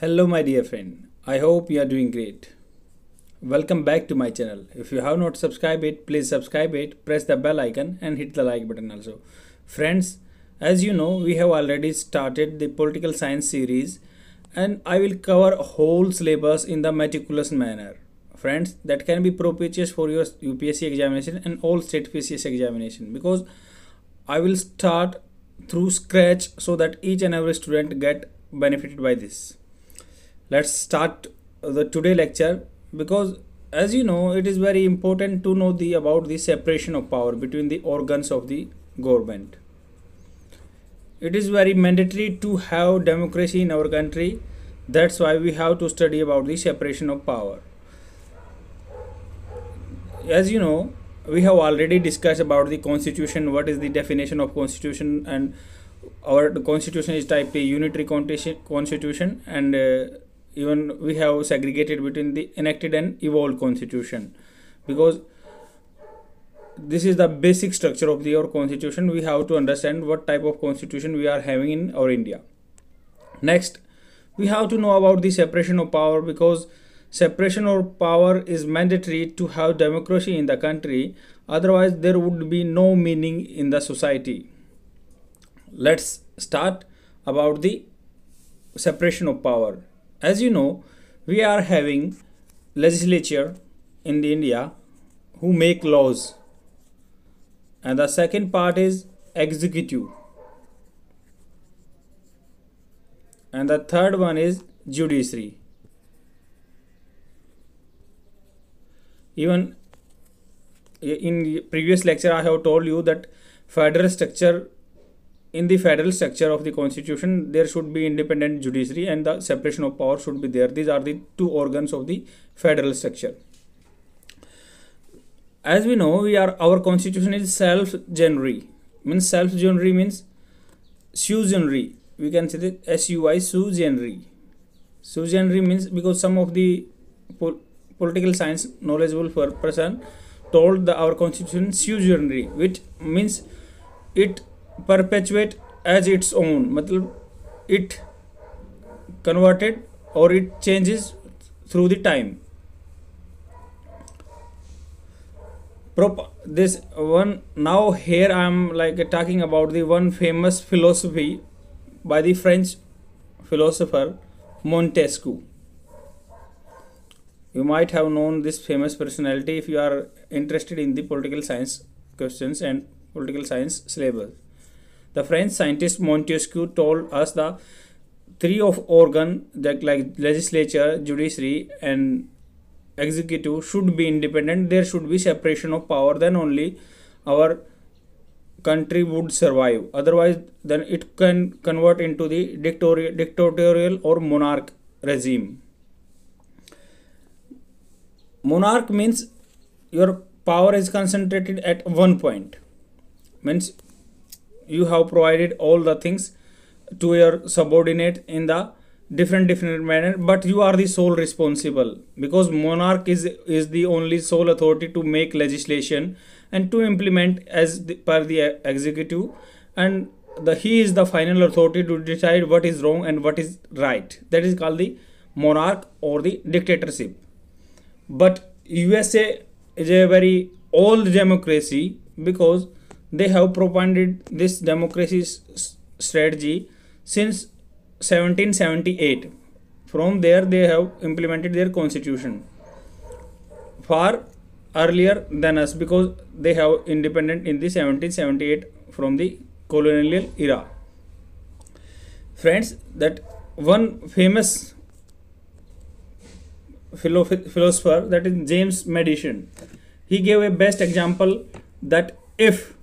Hello my dear friend, I hope you are doing great. Welcome back to my channel. If you have not subscribed it, please subscribe it, press the bell icon and hit the like button also. Friends, as you know, we have already started the political science series and I will cover whole syllabus in the meticulous manner. Friends, that can be propitious for your UPSC examination and all state PCS examination because I will start through scratch so that each and every student get benefited by this. Let's start the today lecture because as you know it is very important to know the about the separation of power between the organs of the government. It is very mandatory to have democracy in our country. That's why we have to study about the separation of power. As you know, we have already discussed about the constitution, what is the definition of constitution, and our constitution is type A unitary constitution, and even we have segregated between the enacted and evolved constitution because this is the basic structure of our constitution. We have to understand what type of constitution we are having in our India. Next, we have to know about the separation of power because separation of power is mandatory to have democracy in the country, otherwise there would be no meaning in the society. Let's start about the separation of power. As you know, we are having legislature in the India who make laws, and the second part is executive, and the third one is judiciary. Even in previous lecture I have told you that federal structure, in the federal structure of the constitution there should be independent judiciary and the separation of power should be there. These are the two organs of the federal structure. As we know, our constitution is self-generary. Self-generary means sui generis. We can say that SUI sui generis. Sui generis means because some of the political science knowledgeable person told our constitution sui generis, which means it perpetuate as its own, matlab it converted or it changes through the time. This one, now here I am like talking about the one famous philosophy by the French philosopher Montesquieu. You might have known this famous personality if you are interested in the political science questions and political science syllabus. The French scientist Montesquieu told us the three of organ that like legislature, judiciary and executive should be independent. There should be separation of power, then only our country would survive. Otherwise then it can convert into the dictatorial or monarch regime. Monarch means your power is concentrated at one point, means you have provided all the things to your subordinate in the different manner, but you are the sole responsible because monarch is the only sole authority to make legislation and to implement as per the executive, and he is the final authority to decide what is wrong and what is right. That is called the monarch or the dictatorship. But USA is a very old democracy because they have propounded this democracy strategy since 1778. From there they have implemented their constitution far earlier than us because they have independent in the 1778 from the colonial era. Friends, that one famous philosopher, that is James Madison, he gave a best example that if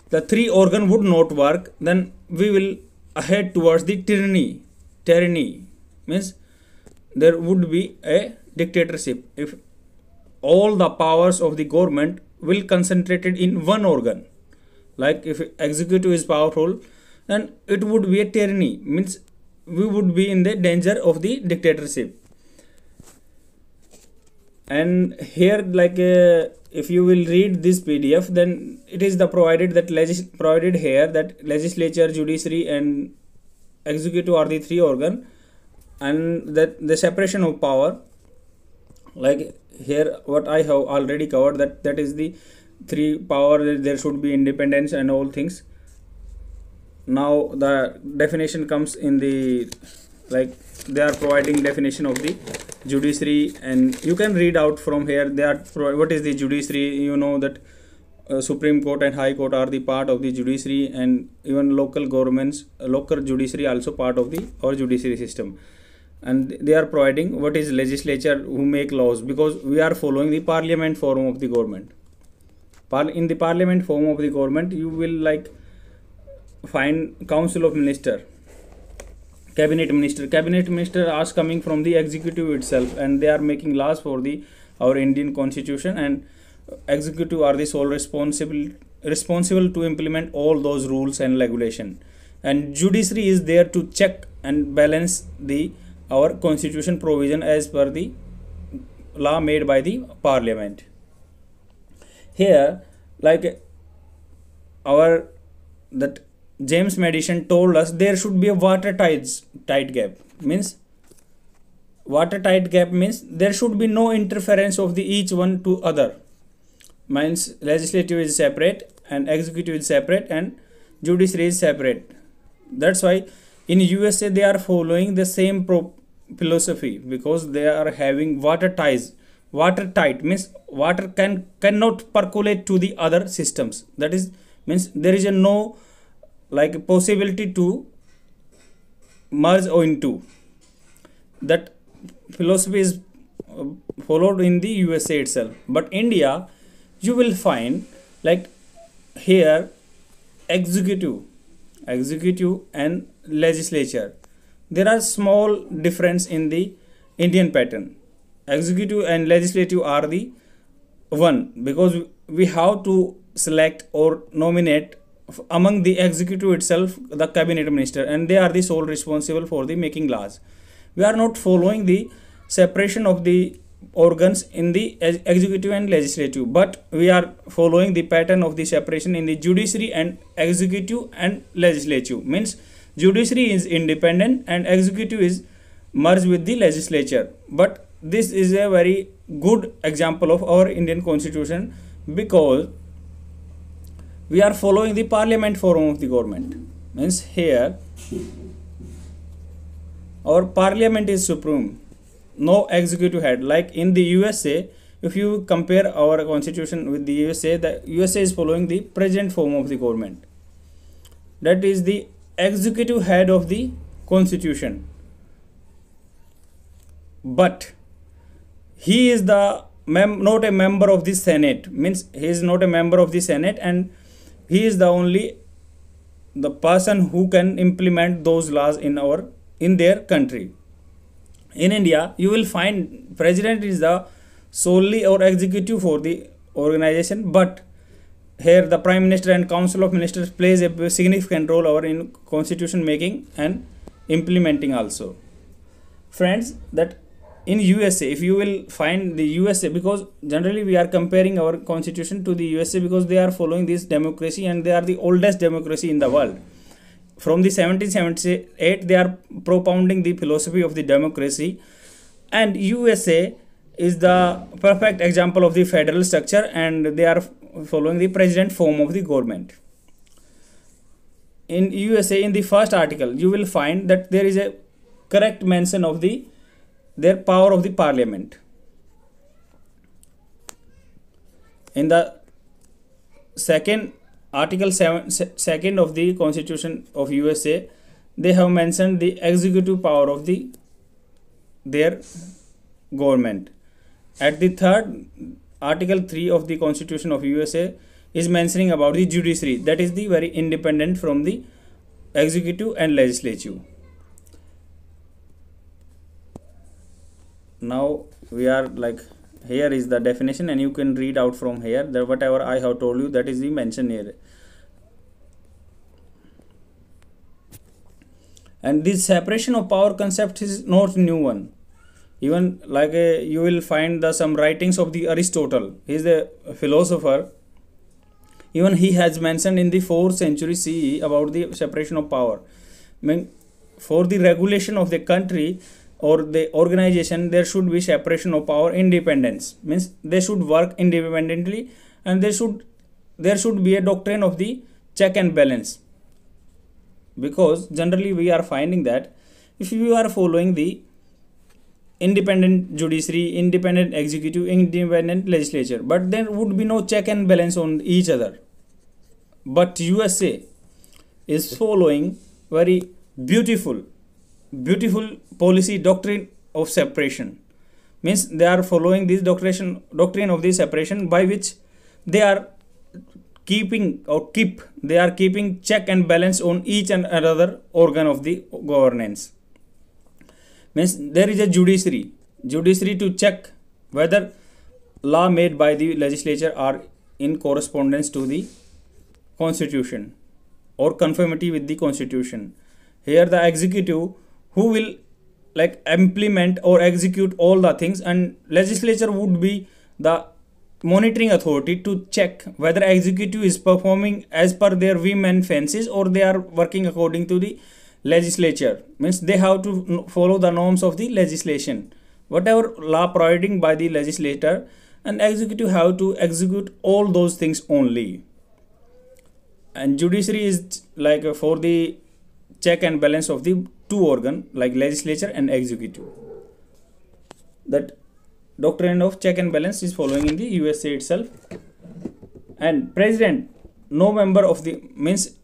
the three organ would not work, then we will head towards the tyranny. Tyranny means there would be a dictatorship if all the powers of the government will concentrated in one organ. Like if executive is powerful, then it would be a tyranny, means we would be in the danger of the dictatorship. And here like if you will read this PDF, then it is the provided here that legislature, judiciary and executive are the three organ and that the separation of power, like here what I have already covered, that is the three power, that there should be independence and all things. Now the definition comes in the, like they are providing definition of the judiciary, and you can read out from here. They are what is the judiciary. You know that Supreme Court and High Court are the part of the judiciary, and even local governments, local judiciary also part of the our judiciary system. And they are providing what is legislature who make laws, because we are following the parliament form of the government. In the parliament form of the government, you will like find council of minister, cabinet minister are coming from the executive itself, and they are making laws for the our Indian constitution, and executive are the sole responsible to implement all those rules and regulation, and judiciary is there to check and balance the our constitution provision as per the law made by the parliament. Here, like our that James Madison told us, there should be a watertight gap. Means watertight gap means there should be no interference of the each one to other. Means legislative is separate and executive is separate and judiciary is separate. That's why in USA they are following the same philosophy, because they are having watertight means water cannot percolate to the other systems. That is means there is a no like possibility to merge or into. That philosophy is followed in the USA itself. But India, you will find like here executive and legislature, there are small difference in the Indian pattern. Executive and legislative are the one, because we have to select or nominate among the executive itself the cabinet minister, and they are the sole responsible for the making laws. We are not following the separation of the organs in the executive and legislative, but we are following the pattern of the separation in the judiciary and executive and legislative. Means judiciary is independent and executive is merged with the legislature. But this is a very good example of our Indian constitution, because we are following the parliament form of the government. Means here our parliament is supreme, no executive head. Like in the USA, if you compare our constitution with the USA, the USA is following the president form of the government. That is the executive head of the constitution, but he is the not a member of the Senate. Means he is not a member of the Senate, and he is the only the person who can implement those laws in their country. In India, you will find president is the solely or executive for the organization, but here the prime minister and council of ministers plays a significant role over in constitution making and implementing also. Friends, that in USA, if you will find the USA, because generally we are comparing our constitution to the USA, because they are following this democracy and they are the oldest democracy in the world. From the 1778 they are propounding the philosophy of the democracy, and USA is the perfect example of the federal structure, and they are following the president form of the government. In USA, in the first article, you will find that there is a correct mention of their power of the parliament. In the second article 2nd of the constitution of USA, they have mentioned the executive power of their government. At the third article 3 of the constitution of USA is mentioning about the judiciary, that is the very independent from the executive and legislative. Now we are like, here is the definition, and you can read out from here that whatever I have told you, that is the mention here. And this separation of power concept is not new one. Even like you will find some writings of the Aristotle. He is a philosopher. Even he has mentioned in the 4th century CE about the separation of power. I mean, for the regulation of the country, or the organization, there should be separation of power, independence, means they should work independently, and there should be a doctrine of the check and balance. Because generally we are finding that if you are following the independent judiciary, independent executive, independent legislature, but there would be no check and balance on each other. But USA is following very beautiful policy doctrine of separation, means they are following this doctrine of the separation, by which they are keeping check and balance on each and another organ of the governance. Means there is a judiciary to check whether law made by the legislature are in correspondence to the constitution or conformity with the constitution. Here the executive who will like implement or execute all the things, and legislature would be the monitoring authority to check whether executive is performing as per their whim and fancies, or they are working according to the legislature. Means they have to follow the norms of the legislation, whatever law providing by the legislator, and executive have to execute all those things only. And judiciary is like for the check and balance of the two organ like legislature and executive. That doctrine of check and balance is following in the USA itself. And president, no member of the, means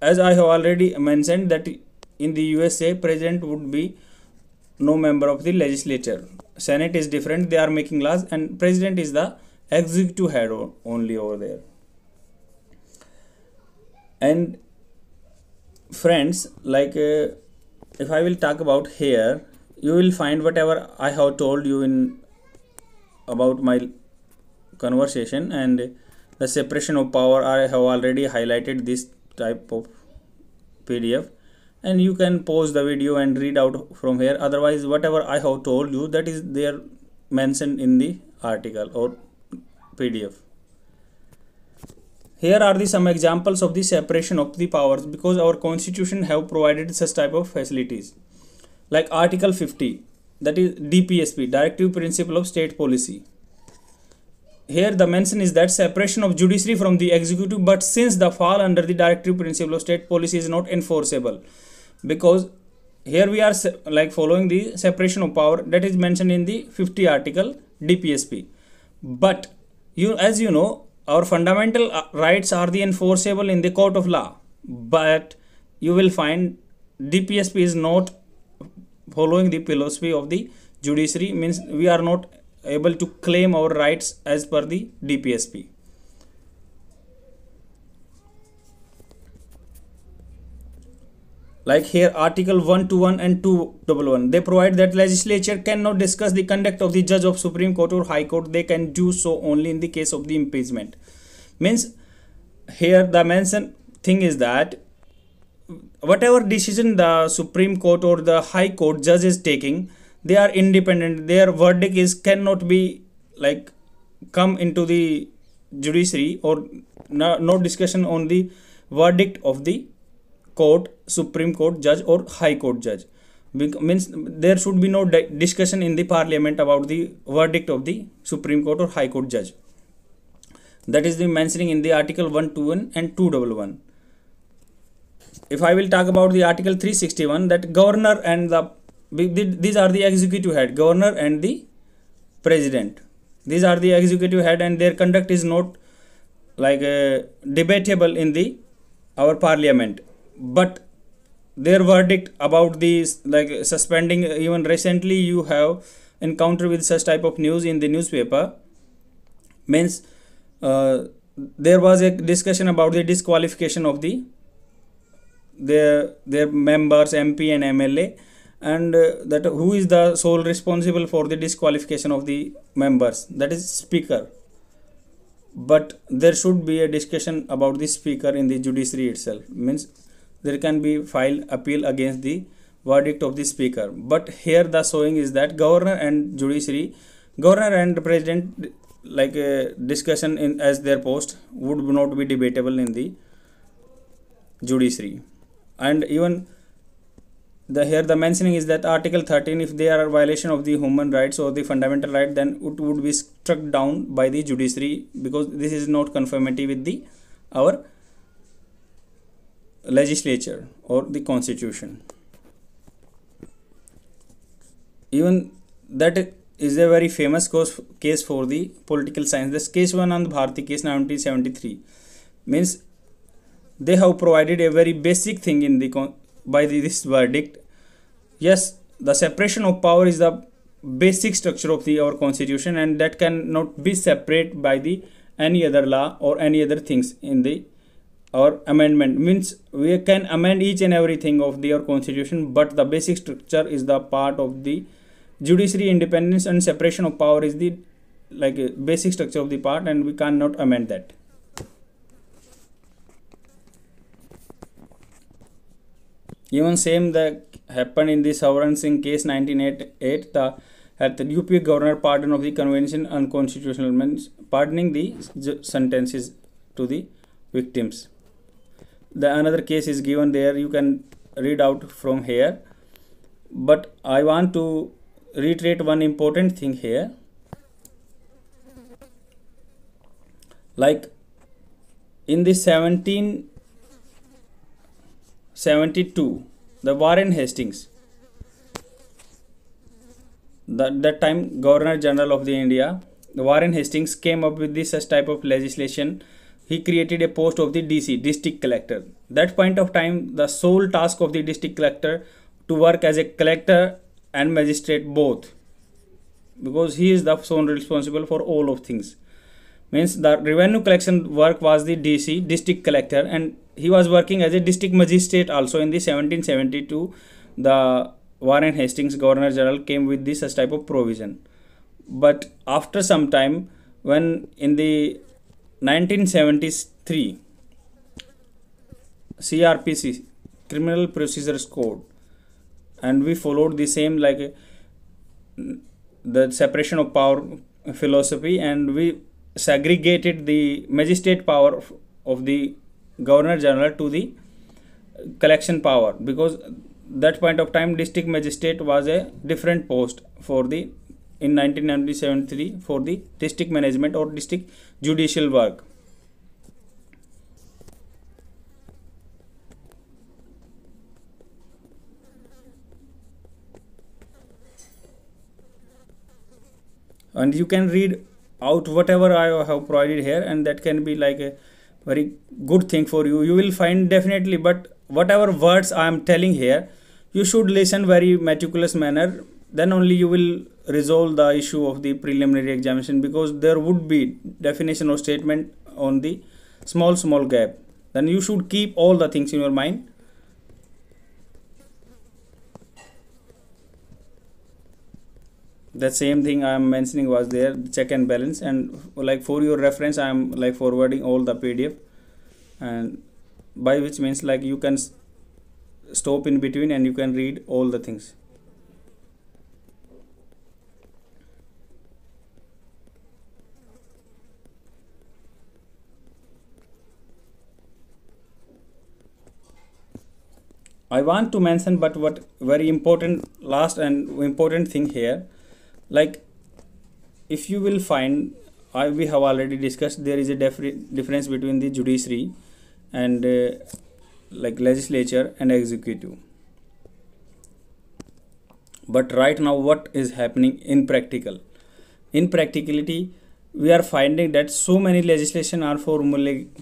as I have already mentioned that in the USA president would be no member of the legislature. Senate is different, they are making laws, and president is the executive head only over there. And friends, like if I will talk about here, you will find whatever I have told you in about my conversation, and the separation of power, I have already highlighted this type of PDF, and you can pause the video and read out from here. Otherwise whatever I have told you, that is there mentioned in the article or PDF. Here are the some examples of the separation of the powers, because our constitution have provided such type of facilities. Like article 50, that is DPSP, Directive Principle of State Policy. Here the mention is that separation of judiciary from the executive, but since the fall under the Directive Principle of State Policy is not enforceable, because here we are like following the separation of power that is mentioned in the 50 article DPSP. But as you know, our fundamental rights are the enforceable in the court of law, but you will find DPSP is not following the philosophy of the judiciary, means we are not able to claim our rights as per the DPSP. Like here article 121 and 211, they provide that legislature cannot discuss the conduct of the judge of Supreme Court or High Court. They can do so only in the case of the impeachment. Means here the mention thing is that whatever decision the Supreme Court or the High Court judge is taking, they are independent. Their verdict is cannot be like come into the judiciary, or no discussion on the verdict of the court, Supreme Court judge or High Court judge. Means there should be no discussion in the parliament about the verdict of the Supreme Court or High Court judge. That is the mentioning in the article 121 and 211. If I will talk about the article 361, that governor and these are the executive head, governor and the president. These are the executive head, and their conduct is not like debatable in our parliament. But their verdict about these, like suspending, even recently you have encountered with such type of news in the newspaper. Means there was a discussion about the disqualification of their members, MP and MLA, and that who is the sole responsible for the disqualification of the members, that is speaker. But there should be a discussion about the speaker in the judiciary itself. Means there can be filed appeal against the verdict of the speaker. But here the showing is that governor and judiciary, governor and president, like a discussion in as their post would not be debatable in the judiciary. And even the here the mentioning is that Article 13, if they are a violation of the human rights or the fundamental right, then it would be struck down by the judiciary, because this is not conformity with the our legislature or the constitution. Even that is a very famous case for the political science. This case one on the Bharti case 1973 means they have provided a very basic thing in the by this verdict. Yes, the separation of power is the basic structure of the our constitution, and that cannot be separate by the any other law or any other things in the our amendment. Means we can amend each and everything of the our constitution, but the basic structure is the part of the judiciary independence, and separation of power is the like a basic structure of the part, and we cannot amend that. Even same that happened in the Sovereign Singh case 1988. The at the UP governor pardon of the convention unconstitutional, means pardoning the sentences to the victims. The another case is given there, you can read out from here, but I want to reiterate one important thing here. Like in the 1772, the Warren Hastings, that time Governor General of the India, the Warren Hastings, came up with this such type of legislation. He created a post of the DC, district collector. That point of time, the sole task of the district collector to work as a collector and magistrate both, because he is the sole responsible for all of things. Means the revenue collection work was the DC, district collector, and he was working as a district magistrate also. In the 1772, the Warren Hastings, Governor General, came with this such type of provision. But after some time, when in the 1973 CRPC, Criminal Procedures Code, and we followed the same like the separation of power philosophy, and we segregated the magistrate power of the Governor General to the collection power, because that point of time district magistrate was a different post for the in 1973 for the district management or district judicial work. And you can read out whatever I have provided here, and that can be like a very good thing for you. You will find definitely, but whatever words I am telling here, you should listen very meticulous manner, then only you will resolve the issue of the preliminary examination, because there would be definition or statement on the small gap. Then you should keep all the things in your mind. The same thing I am mentioning was there, check and balance, and like for your reference I am like forwarding all the PDF, and by which means like you can stop in between and you can read all the things. I want to mention, but what very important last and important thing here, like if you will find, we have already discussed, there is a difference between the judiciary and like legislature and executive. But right now what is happening in practicality, we are finding that so many legislation are formulate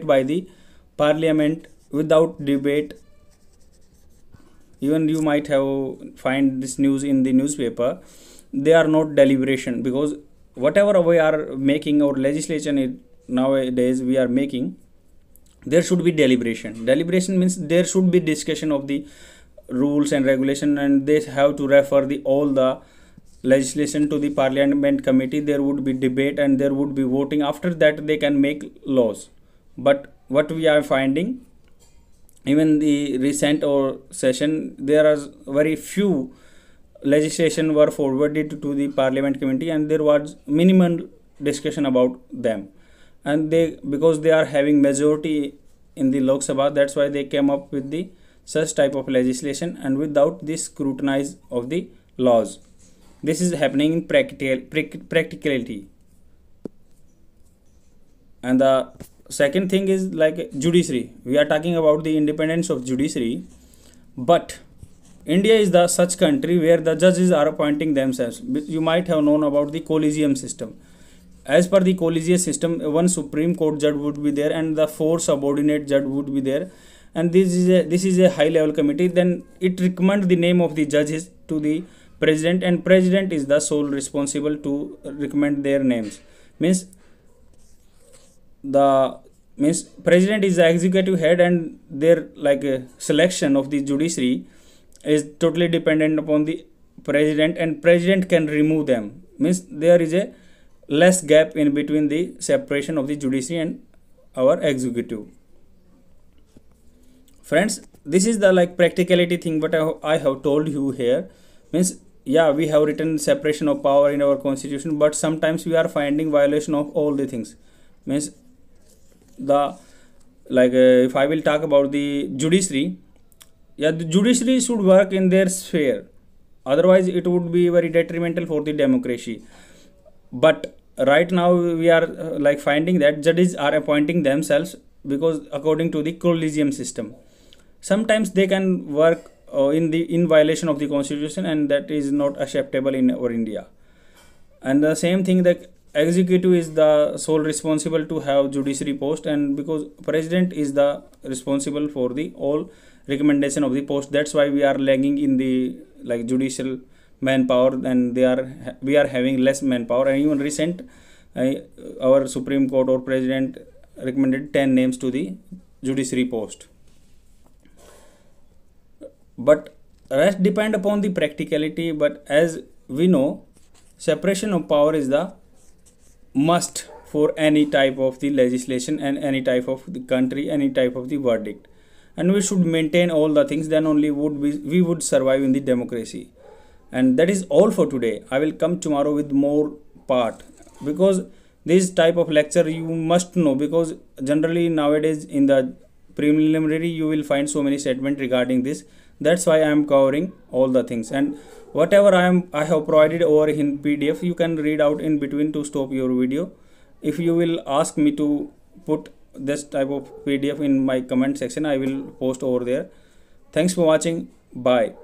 by the parliament without debate. Even you might have find this news in the newspaper, they are not deliberation, because whatever we are making our legislation nowadays we are making, there should be deliberation. Deliberation means there should be discussion of the rules and regulation, and they have to refer the all the legislation to the parliament committee. There would be debate and there would be voting. After that they can make laws. But what we are finding, even the recent or session, there are very few legislation were forwarded to the parliament committee, and there was minimal discussion about them. And they, because they are having majority in the Lok Sabha, that's why they came up with the such type of legislation and without this scrutinize of the laws. This is happening in practicality. And the second thing is like judiciary. We are talking about the independence of judiciary, but India is the such country where the judges are appointing themselves. You might have known about the collegium system. As per the collegium system, one Supreme Court judge would be there and the four subordinate judge would be there, and this is a high level committee. Then it recommend the name of the judges to the president, and president is the sole responsible to recommend their names. Means the means president is the executive head, and their like selection of the judiciary is totally dependent upon the president, and president can remove them. Means there is a less gap in between the separation of the judiciary and our executive. Friends, this is the like practicality thing what I have told you here. Means yeah, we have written separation of power in our constitution, but sometimes we are finding violation of all the things. Means the like if I will talk about the judiciary, yeah, the judiciary should work in their sphere, otherwise it would be very detrimental for the democracy. But right now we are like finding that judges are appointing themselves, because according to the collegium system sometimes they can work in violation of the constitution, and that is not acceptable in our India. And the same thing, that executive is the sole responsible to have judiciary post, and because president is the responsible for the all recommendation of the post, that's why we are lagging in the like judicial manpower, and we are having less manpower. And even recent our Supreme Court or president recommended 10 names to the judiciary post. But rest depend upon the practicality. But as we know, separation of power is the must for any type of the legislation and any type of the country, any type of the verdict, and we should maintain all the things, then only we would survive in the democracy. And that is all for today. I will come tomorrow with more part, because this type of lecture you must know, because generally nowadays in the preliminary you will find so many statements regarding this. That's why I am covering all the things, and whatever I have provided over in PDF, you can read out in between to stop your video. If you will ask me to put this type of PDF in my comment section, I will post over there. Thanks for watching. Bye.